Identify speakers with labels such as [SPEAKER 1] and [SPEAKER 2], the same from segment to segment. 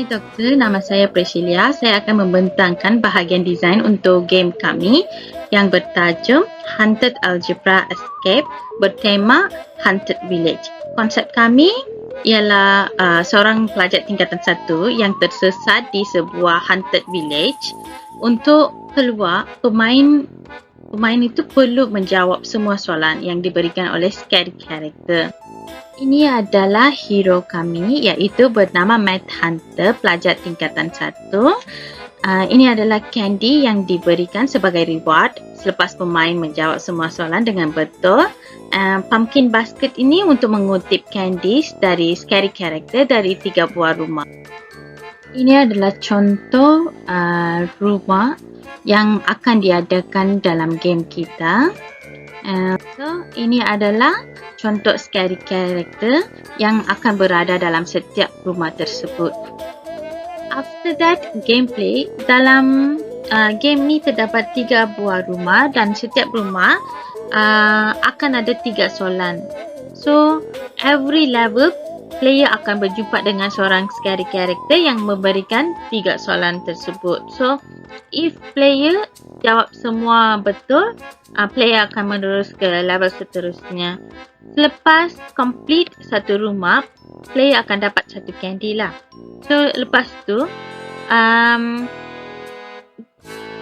[SPEAKER 1] Doktor, nama saya Priscilia. Saya akan membentangkan bahagian desain untuk game kami yang bertajuk Haunted Algebra Escape bertema Haunted Village. Konsep kami ialah seorang pelajar tingkatan 1 yang tersesat di sebuah haunted village. Untuk keluar, pemain itu perlu menjawab semua soalan yang diberikan oleh scary character. Ini adalah hero kami iaitu bernama Matt Hunter, pelajar tingkatan 1. Ini adalah candy yang diberikan sebagai reward selepas pemain menjawab semua soalan dengan betul. Pumpkin basket ini untuk mengutip candies dari scary character dari 3 buah rumah. Ini adalah contoh rumah yang akan diadakan dalam game kita. So, ini adalah contoh scary character yang akan berada dalam setiap rumah tersebut. After that, gameplay. Dalam game ni terdapat 3 buah rumah dan setiap rumah akan ada 3 soalan. So, every level, player akan berjumpa dengan seorang scary character yang memberikan 3 soalan tersebut. So, if player jawab semua betul, player akan menerus ke level seterusnya. Selepas complete satu rumah, player akan dapat satu candy lah. So, lepas tu,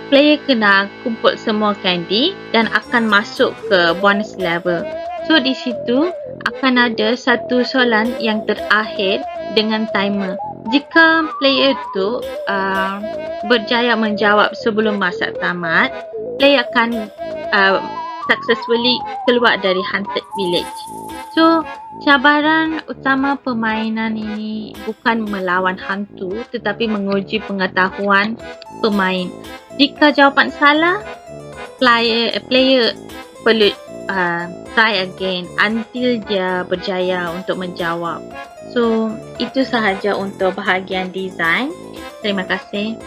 [SPEAKER 1] player kena kumpul semua candy dan akan masuk ke bonus level. So, di situ akan ada satu soalan yang terakhir dengan timer. Jika player itu berjaya menjawab sebelum masa tamat, player akan successfully keluar dari haunted village. So, cabaran utama permainan ini bukan melawan hantu tetapi menguji pengetahuan pemain. Jika jawapan salah, player perlu try again until dia berjaya untuk menjawab. So, itu sahaja untuk bahagian design. Terima kasih.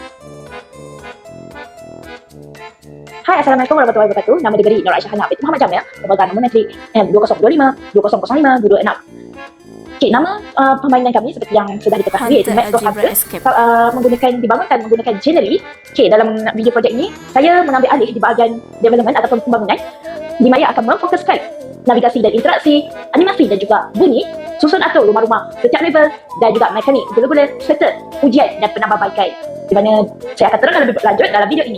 [SPEAKER 2] Hai, Assalamualaikum warahmatullahi wabarakatuh. Nama diberi Nur Aisyah Hana binti Muhammad Jamil. Pemegang nombor menteri M2025-2005-226. Okey, nama permainan kami seperti yang sudah diketahui iaitu Metro Hunter. Menggunakan January. Okey, dalam video projek ini saya mengambil alih di bahagian development ataupun pembangunan di mana akan memfokuskan navigasi dan interaksi, animasi dan juga bunyi, susun atur rumah-rumah setiap level dan juga mekanik gula-gula serta ujian dan penambahbaikan. Di mana saya akan terangkan lebih lanjut dalam video ini.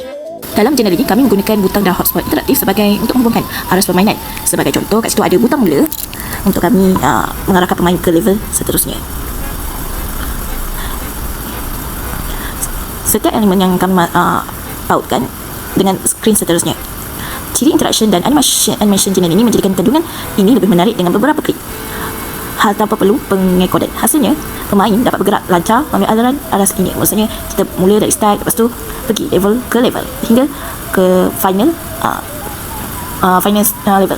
[SPEAKER 3] Dalam channel ini, kami menggunakan butang dan hotspot interaktif untuk menghubungkan arus permainan. Sebagai contoh, kat situ ada butang mula untuk kami mengarahkan pemain ke level seterusnya. Setiap elemen yang kami pautkan dengan skrin seterusnya. Ciri interaction dan animation channel ini menjadikan kandungan ini lebih menarik dengan beberapa klik. Hal tanpa perlu pengekodan. Hasilnya, pemain dapat bergerak lancar mengambil aliran arah sekiranya. Maksudnya, kita mula dari start, lepas tu pergi level ke level hingga ke final level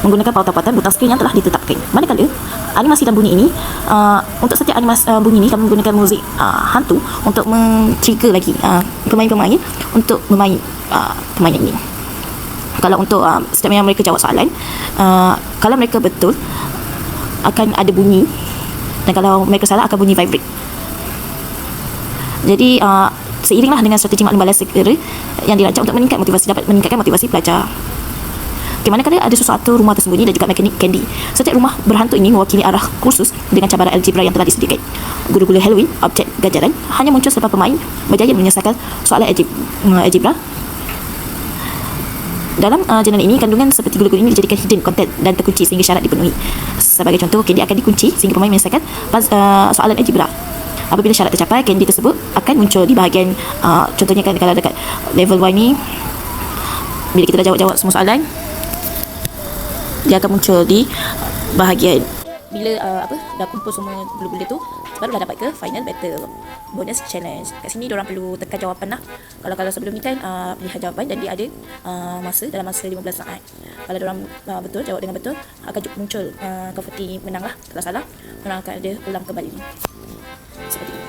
[SPEAKER 3] menggunakan pautan-pautan butang skrin yang telah ditetapkan. Manakala animasi dan bunyi ini, untuk setiap animasi bunyi ini kami menggunakan muzik hantu untuk men-trigger lagi pemain-pemain untuk bermain permainan ini. Kalau untuk setiap yang mereka jawab soalan, kalau mereka betul akan ada bunyi, dan kalau mereka salah akan bunyi vibrate. Jadi seiringlah dengan strategi maklum balas segera yang dirancang untuk meningkatkan motivasi pelajar. Manakala ada sesuatu rumah tersembunyi dan juga mekanik candy. Setiap rumah berhantu ini mewakili arah khusus dengan cabaran algebra yang telah disediakan. Gula-gula Halloween, objek ganjaran hanya muncul selepas pemain berjaya menyelesaikan soalan algebra. Dalam channel ini, kandungan seperti gula-gula ini dijadikan hidden content dan terkunci sehingga syarat dipenuhi. Sebagai contoh, candy akan dikunci sehingga pemain menyelesaikan soalan algebra. Apabila syarat tercapai, candy tersebut akan muncul di bahagian contohnya kan kalau dekat level Y ni, bila kita dah jawab semua soalan, dia akan muncul di bahagian bila dah kumpul semua gula-gula tu, barulah dapat ke final battle bonus challenge. Kat sini diorang perlu tekan jawapan lah. Kalau sebelum ni kan lihat jawapan dan dia ada dalam masa 15 saat. Kalau diorang betul, jawab dengan betul, akan muncul konverti menang lah. Kalau salah, diorang akan ada ulang kembali seperti ini.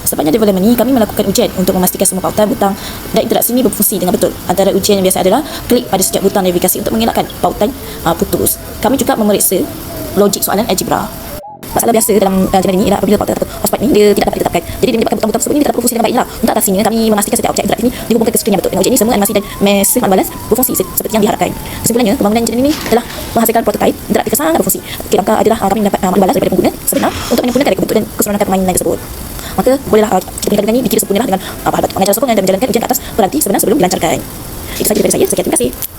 [SPEAKER 3] Sepanjang development ini, kami melakukan ujian untuk memastikan semua pautan, butang dan interaksi ini berfungsi dengan betul. Antara ujian yang biasa adalah klik pada setiap butang navigasi untuk mengelakkan pautan putus. Kami juga memeriksa logik soalan algebra. Masalah biasa dalam channel ini ialah apabila portal atau hotspot ni dia tidak dapat ditetapkan. Jadi dia menyebabkan butang-butang tersebut ini tidak dapat berfungsi dengan baik lah. Untuk atasinya, kami memastikan setiap objek interaktif ini dihubungkan ke skrin yang betul. Dan objek ini semua animasi dan mesej manual balance berfungsi seperti yang diharapkan. Kesimpulannya, pembangunan channel ini telah menghasilkan prototipe interaktif yang sangat berfungsi. Langkah adalah kami mendapat manual balance daripada pengguna sebenar untuk menyempurnakan reka bentuk dan keseronokan permainan tersebut. Maka bolehlah kita punya kandungan ini dikira sempurnalah dengan bahan batu. Mengajar sempurna dan menjalankan ujian ke atas peranti sebenar sebelum dilancarkan. Itu sahaja daripada saya. Sekian, terima kasih.